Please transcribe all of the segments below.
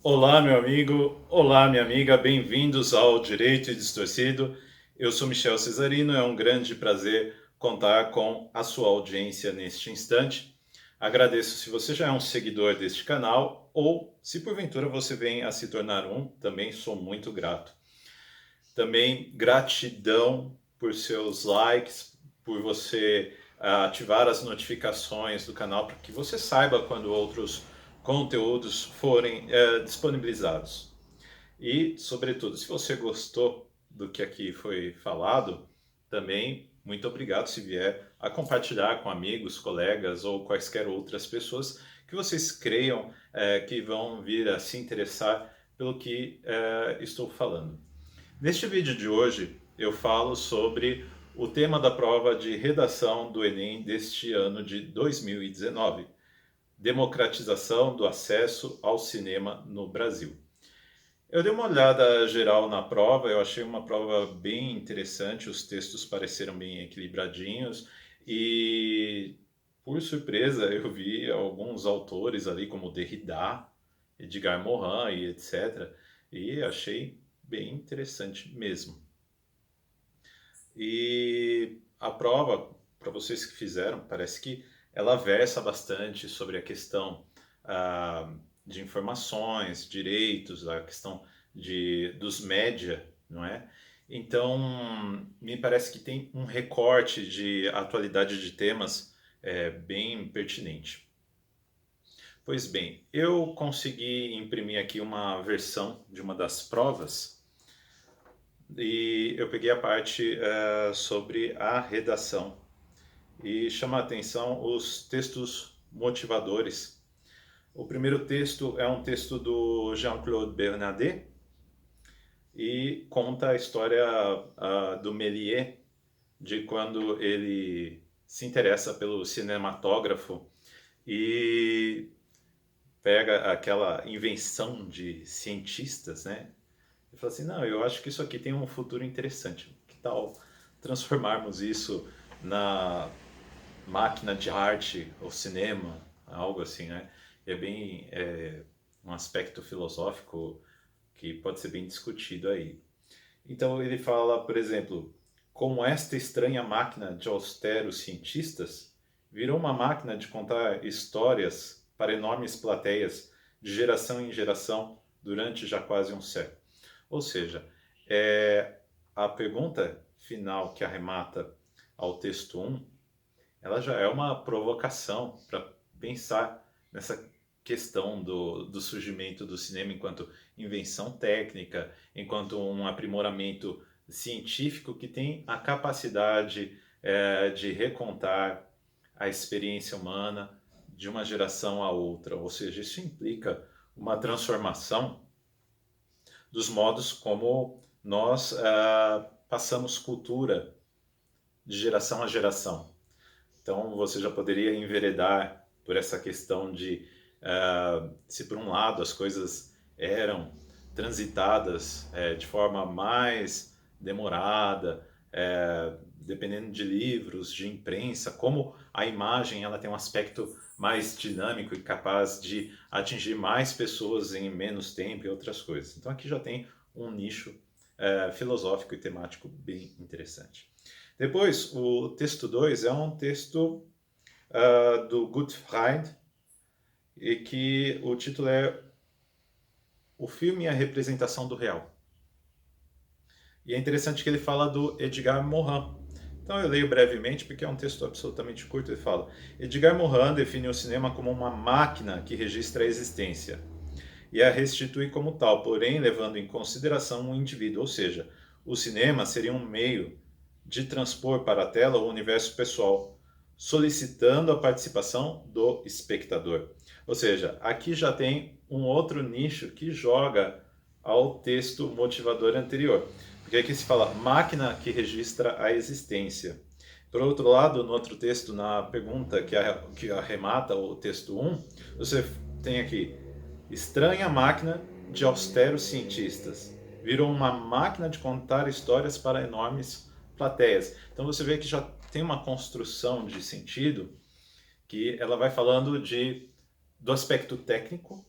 Olá, meu amigo. Olá, minha amiga. Bem-vindos ao Direito e Distorcido. Eu sou Michel Cesarino. É um grande prazer contar com a sua audiência neste instante. Agradeço se você já é um seguidor deste canal ou se porventura você vem a se tornar um, também sou muito grato. Também gratidão por seus likes, por você ativar as notificações do canal para que você saiba quando outros conteúdos forem disponibilizados. E, sobretudo, se você gostou do que aqui foi falado, também muito obrigado se vier a compartilhar com amigos, colegas ou quaisquer outras pessoas que vocês creiam que vão vir a se interessar pelo que estou falando. Neste vídeo de hoje, eu falo sobre o tema da prova de redação do Enem deste ano de 2019, democratização do acesso ao cinema no Brasil. Eu dei uma olhada geral na prova, eu achei uma prova bem interessante, os textos pareceram bem equilibradinhos e, por surpresa, eu vi alguns autores ali como Derrida, Edgar Morin e etc. E achei bem interessante mesmo. E a prova, para vocês que fizeram, parece que ela versa bastante sobre a questão de informações, direitos, a questão dos média, não é? Então, me parece que tem um recorte de atualidade de temas bem pertinente. Pois bem, eu consegui imprimir aqui uma versão de uma das provas e eu peguei a parte sobre a redação e chama a atenção os textos motivadores. O primeiro texto é um texto do Jean-Claude Bernardet e conta a história do Méliès, de quando ele se interessa pelo cinematógrafo e pega aquela invenção de cientistas, né? E fala assim, não, eu acho que isso aqui tem um futuro interessante. Que tal transformarmos isso na máquina de arte ou cinema, algo assim, né? É bem um aspecto filosófico que pode ser bem discutido aí. Então ele fala, por exemplo, como esta estranha máquina de austeros cientistas virou uma máquina de contar histórias para enormes plateias de geração em geração durante já quase um século. Ou seja, a pergunta final que arremata ao texto 1, ela já é uma provocação para pensar nessa questão do surgimento do cinema enquanto invenção técnica, enquanto um aprimoramento científico que tem a capacidade de recontar a experiência humana de uma geração a outra. Ou seja, isso implica uma transformação dos modos como nós passamos cultura de geração a geração. Então, você já poderia enveredar por essa questão de se por um lado as coisas eram transitadas de forma mais demorada, dependendo de livros, de imprensa, como a imagem ela tem um aspecto mais dinâmico e capaz de atingir mais pessoas em menos tempo e outras coisas. Então aqui já tem um nicho filosófico e temático bem interessante. Depois, o texto 2 é um texto do Gutfreund, e que o título é O Filme e a Representação do Real. E é interessante que ele fala do Edgar Morin. Então eu leio brevemente, porque é um texto absolutamente curto. Ele fala: Edgar Morin define o cinema como uma máquina que registra a existência e a restitui como tal, porém levando em consideração um indivíduo, ou seja, o cinema seria um meio de transpor para a tela o universo pessoal, solicitando a participação do espectador. Ou seja, aqui já tem um outro nicho que joga ao texto motivador anterior. Porque aqui se fala máquina que registra a existência. Por outro lado, no outro texto, na pergunta que arremata o texto 1, você tem aqui estranha máquina de austeros cientistas. Virou uma máquina de contar histórias para enormes plateias. Então você vê que já tem uma construção de sentido que ela vai falando do aspecto técnico,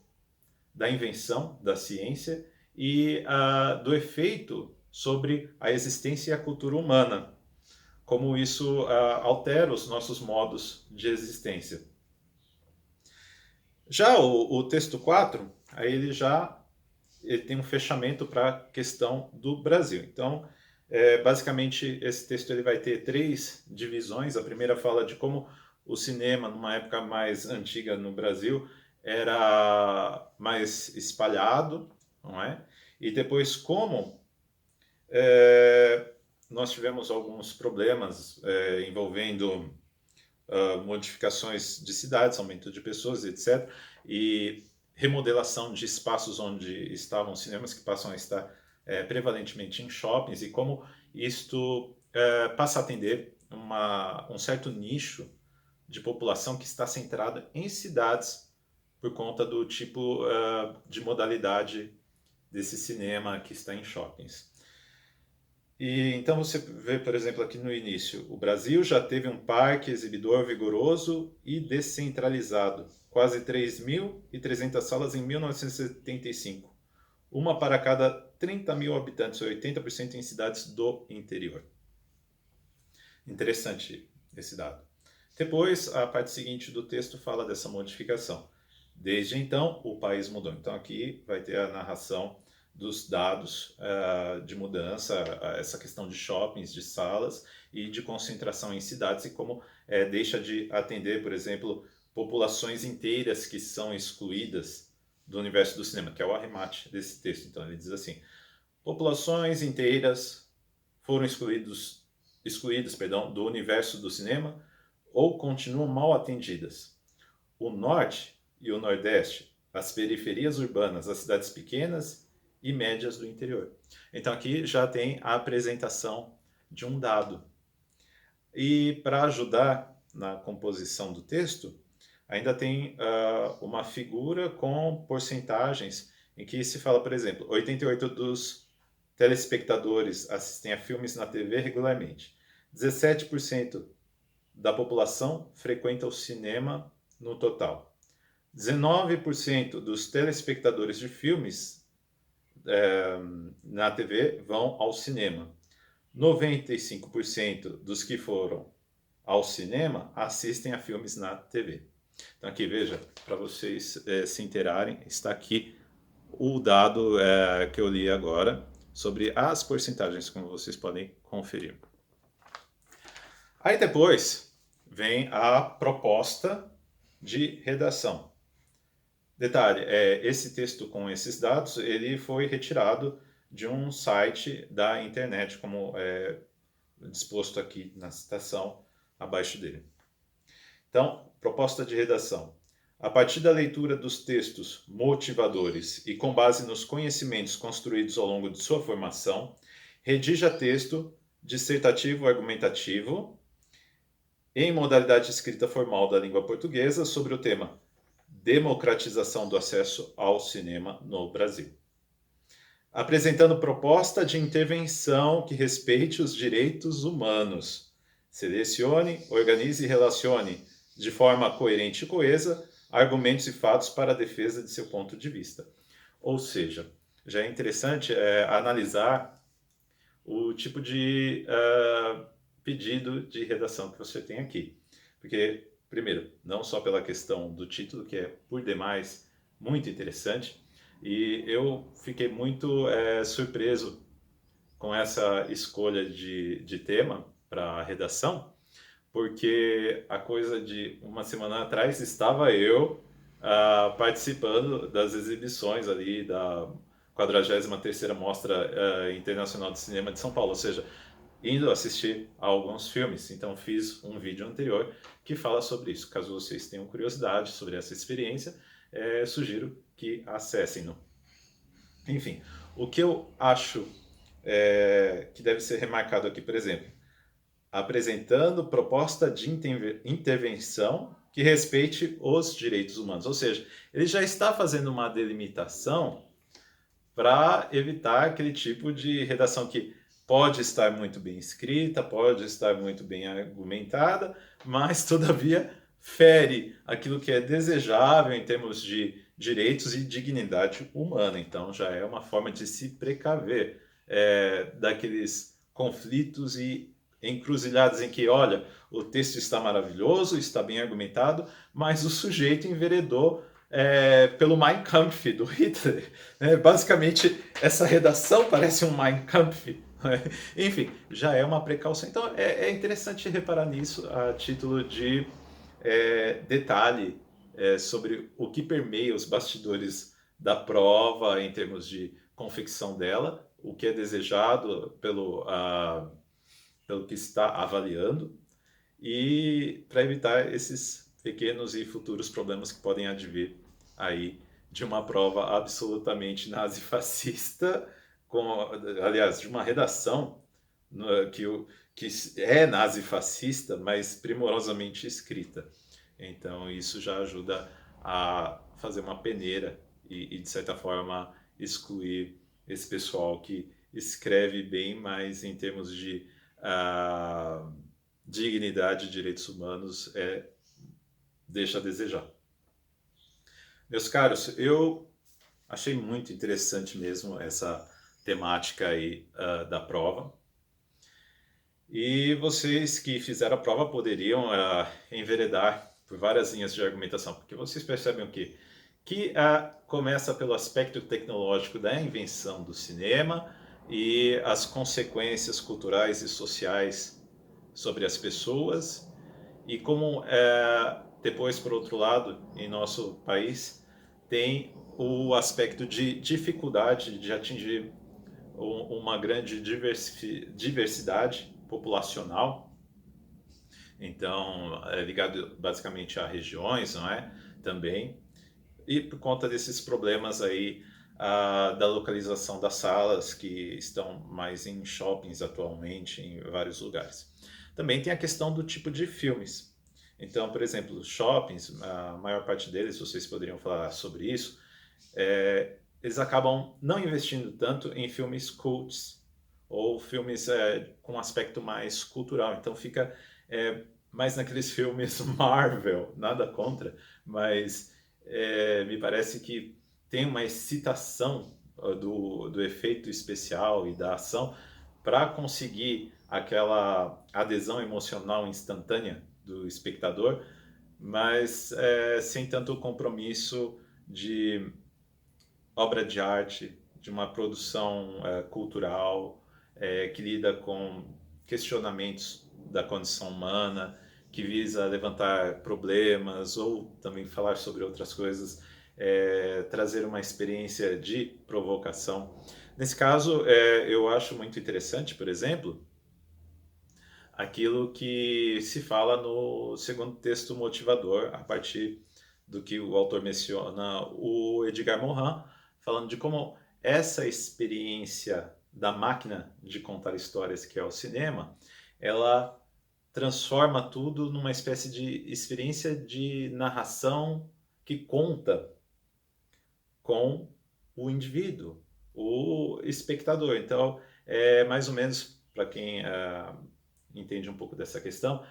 da invenção da ciência e do efeito sobre a existência e a cultura humana, como isso altera os nossos modos de existência. Já o texto 4, aí ele tem um fechamento para a questão do Brasil. Então, basicamente, esse texto ele vai ter 3 divisões. A primeira fala de como o cinema, numa época mais antiga no Brasil, era mais espalhado, não é? E depois como nós tivemos alguns problemas envolvendo modificações de cidades, aumento de pessoas, etc. E remodelação de espaços onde estavam cinemas, que passam a estar prevalentemente em shoppings, e como isto passa a atender um certo nicho de população que está centrada em cidades por conta do tipo de modalidade desse cinema que está em shoppings. E então você vê, por exemplo, aqui no início, o Brasil já teve um parque exibidor vigoroso e descentralizado, quase 3.300 salas em 1975, uma para cada 30 mil habitantes, 80% em cidades do interior. Interessante esse dado. Depois, a parte seguinte do texto fala dessa modificação. Desde então, o país mudou. Então aqui vai ter a narração dos dados de mudança, essa questão de shoppings, de salas e de concentração em cidades e como deixa de atender, por exemplo, populações inteiras que são excluídas do universo do cinema, que é o arremate desse texto. Então ele diz assim: populações inteiras foram excluídas, do universo do cinema ou continuam mal atendidas. O norte e o nordeste, as periferias urbanas, as cidades pequenas e médias do interior. Então aqui já tem a apresentação de um dado. E para ajudar na composição do texto, ainda tem uma figura com porcentagens em que se fala, por exemplo, 88% dos telespectadores assistem a filmes na TV regularmente. 17% da população frequenta o cinema no total. 19% dos telespectadores de filmes na TV vão ao cinema. 95% dos que foram ao cinema assistem a filmes na TV. Então aqui, veja, para vocês se inteirarem, está aqui o dado que eu li agora sobre as porcentagens, como vocês podem conferir. Aí depois vem a proposta de redação. Detalhe, esse texto com esses dados, ele foi retirado de um site da internet, como é disposto aqui na citação abaixo dele. Então, proposta de redação. A partir da leitura dos textos motivadores e com base nos conhecimentos construídos ao longo de sua formação, redija texto dissertativo argumentativo em modalidade de escrita formal da língua portuguesa sobre o tema democratização do acesso ao cinema no Brasil. Apresentando proposta de intervenção que respeite os direitos humanos. Selecione, organize e relacione de forma coerente e coesa argumentos e fatos para a defesa de seu ponto de vista. Ou seja, já é interessante analisar o tipo de pedido de redação que você tem aqui. Porque, primeiro, não só pela questão do título, que é, por demais, muito interessante, e eu fiquei muito surpreso com essa escolha de tema para a redação, porque a coisa de uma semana atrás estava eu participando das exibições ali da 43ª Mostra Internacional de Cinema de São Paulo, ou seja, indo assistir a alguns filmes. Então fiz um vídeo anterior que fala sobre isso. Caso vocês tenham curiosidade sobre essa experiência, sugiro que acessem-no. Enfim, o que eu acho que deve ser remarcado aqui, por exemplo, apresentando proposta de intervenção que respeite os direitos humanos. Ou seja, ele já está fazendo uma delimitação para evitar aquele tipo de redação que pode estar muito bem escrita, pode estar muito bem argumentada, mas, todavia, fere aquilo que é desejável em termos de direitos e dignidade humana. Então, já é uma forma de se precaver daqueles conflitos e encruzilhadas em que, olha, o texto está maravilhoso, está bem argumentado, mas o sujeito enveredou pelo Mein Kampf do Hitler. Basicamente, essa redação parece um Mein Kampf. Enfim, já é uma precaução. Então, é interessante reparar nisso a título de detalhe sobre o que permeia os bastidores da prova em termos de confecção dela, o que é desejado pelo que está avaliando, e para evitar esses pequenos e futuros problemas que podem advir aí de uma prova absolutamente nazifascista, aliás, de uma redação que é nazifascista, mas primorosamente escrita. Então, isso já ajuda a fazer uma peneira de certa forma, excluir esse pessoal que escreve bem, mas em termos de dignidade e direitos humanos, deixa a desejar. Meus caros, eu achei muito interessante mesmo essa temática aí da prova. E vocês que fizeram a prova poderiam enveredar por várias linhas de argumentação, porque vocês percebem o quê? Que começa pelo aspecto tecnológico da invenção do cinema e as consequências culturais e sociais sobre as pessoas, e como depois, por outro lado, em nosso país, tem o aspecto de dificuldade de atingir uma grande diversidade populacional. Então, é ligado basicamente a regiões, não é? Também. E por conta desses problemas aí da localização das salas, que estão mais em shoppings atualmente, em vários lugares. Também tem a questão do tipo de filmes. Então, por exemplo, shoppings, a maior parte deles, vocês poderiam falar sobre isso, eles acabam não investindo tanto em filmes cults ou filmes com aspecto mais cultural. Então fica mais naqueles filmes Marvel, nada contra, mas me parece que tem uma excitação do efeito especial e da ação para conseguir aquela adesão emocional instantânea do espectador, mas sem tanto compromisso de obra de arte, de uma produção cultural que lida com questionamentos da condição humana, que visa levantar problemas ou também falar sobre outras coisas, trazer uma experiência de provocação. Nesse caso, eu acho muito interessante, por exemplo, aquilo que se fala no segundo texto motivador, a partir do que o autor menciona, o Edgar Morin, falando de como essa experiência da máquina de contar histórias, que é o cinema, ela transforma tudo numa espécie de experiência de narração que conta com o indivíduo, o espectador. Então, é mais ou menos, para quem entende um pouco dessa questão,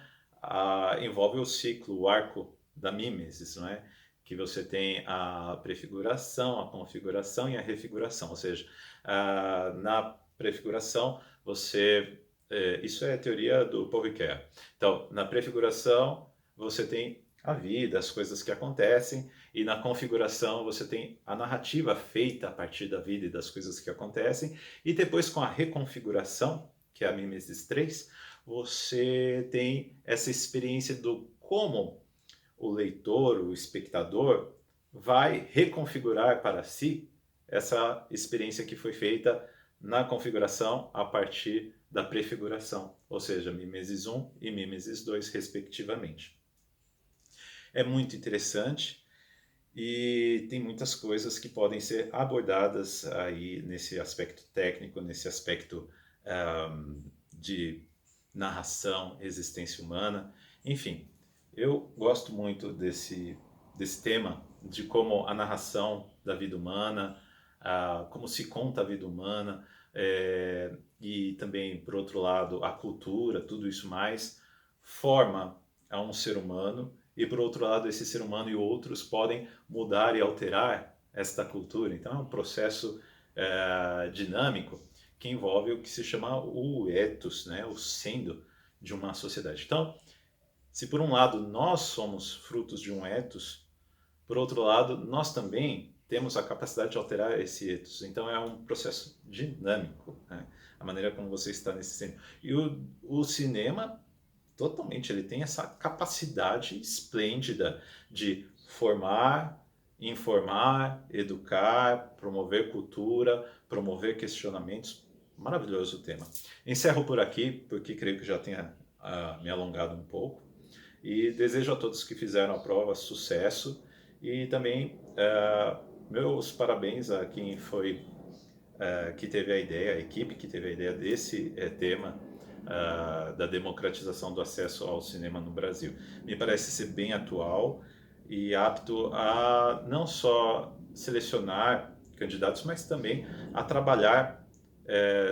envolve o ciclo, o arco da mimesis, não é? Que você tem a prefiguração, a configuração e a refiguração. Ou seja, na prefiguração, isso é a teoria do Paul Ricoeur. Então, na prefiguração, você tem a vida, as coisas que acontecem, e na configuração você tem a narrativa feita a partir da vida e das coisas que acontecem, e depois com a reconfiguração, que é a mimesis 3, você tem essa experiência do como o leitor, o espectador, vai reconfigurar para si essa experiência que foi feita na configuração a partir da prefiguração, ou seja, mimesis 1 e mimesis 2, respectivamente. É muito interessante e tem muitas coisas que podem ser abordadas aí nesse aspecto técnico, nesse aspecto de narração, existência humana, enfim. Eu gosto muito desse tema, de como a narração da vida humana, como se conta a vida humana, e também, por outro lado, a cultura, tudo isso mais, forma a um ser humano e por outro lado, esse ser humano e outros podem mudar e alterar esta cultura. Então, é um processo dinâmico que envolve o que se chama o ethos, né? O sendo de uma sociedade. Então, se por um lado nós somos frutos de um ethos, por outro lado, nós também temos a capacidade de alterar esse ethos. Então, é um processo dinâmico, né? A maneira como você está nesse centro. E o cinema, totalmente, ele tem essa capacidade esplêndida de formar, informar, educar, promover cultura, promover questionamentos. Maravilhoso o tema. Encerro por aqui, porque creio que já tenha me alongado um pouco. E desejo a todos que fizeram a prova sucesso e também meus parabéns a quem foi que teve a ideia, a equipe que teve a ideia desse tema da democratização do acesso ao cinema no Brasil. Me parece ser bem atual e apto a não só selecionar candidatos, mas também a trabalhar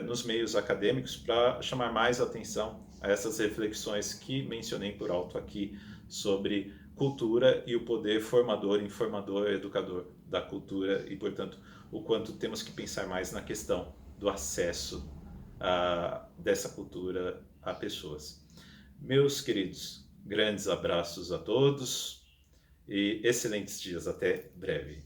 nos meios acadêmicos para chamar mais atenção a essas reflexões que mencionei por alto aqui sobre cultura e o poder formador, informador, educador da cultura e, portanto, o quanto temos que pensar mais na questão do acesso dessa cultura a pessoas. Meus queridos, grandes abraços a todos e excelentes dias. Até breve.